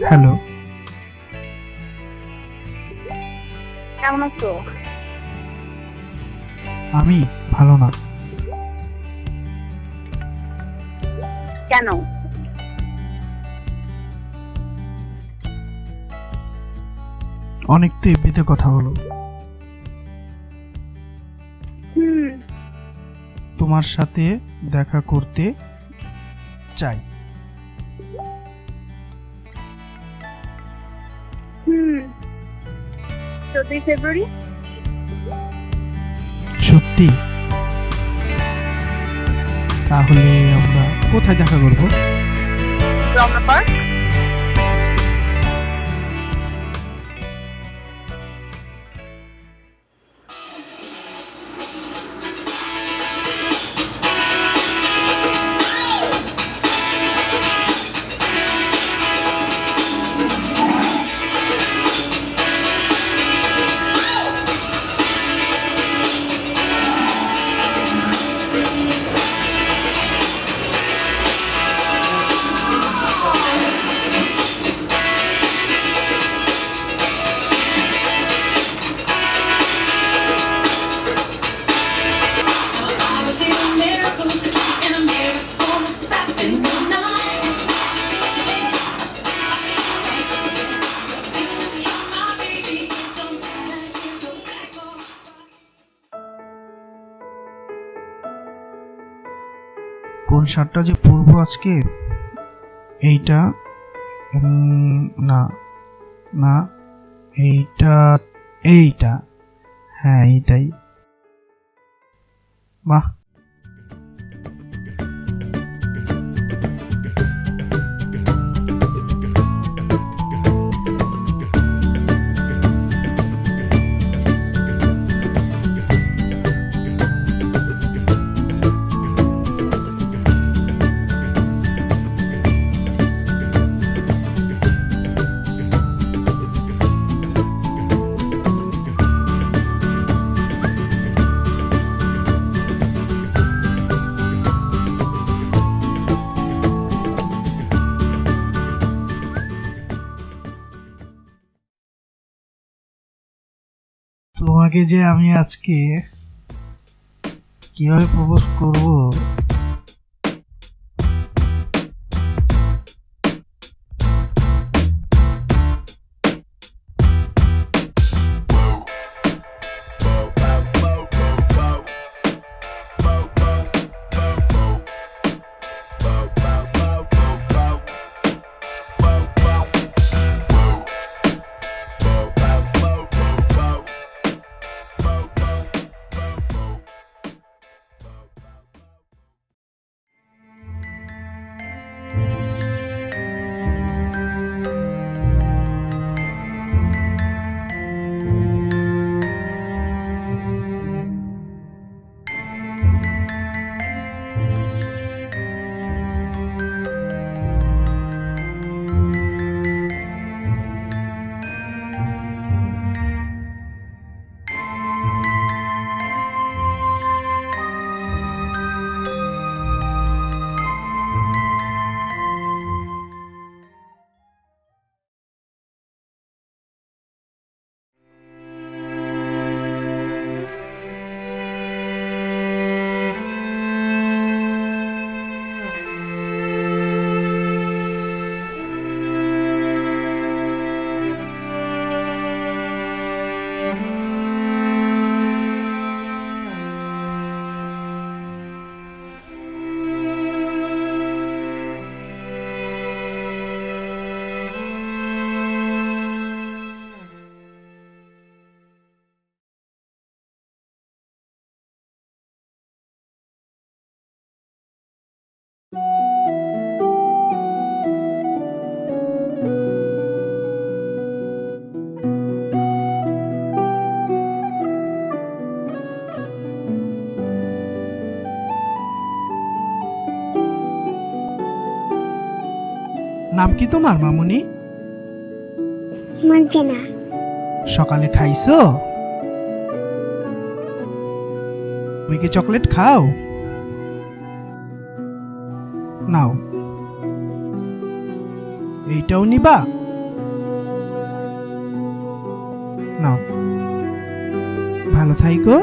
Hello, কেমন আছো? আমি ভালো না। কেন? অনেক তো এমনিতে কথা হলো। হুম। তোমার সাথে দেখা করতে চাই। 14 ফেব্রুয়ারি। সত্যি? তাহলে আমরা কোথায় দেখা করব? রমনা পার্ক। কোন শার্টটা যে পরবো আজকে? এইটা? না না, এইটা। এইটা, হ্যাঁ এইটাই। বাহ, তোমাকে যে আমি আজকে কিভাবে প্রপোজ করব? নাম কি তোমার মামুনি? মঞ্জনা। সকালে খাইছো? তুমি কি চকলেট খাও? নাও, এইটাও নিবা? নাও, ভালো থাইকো।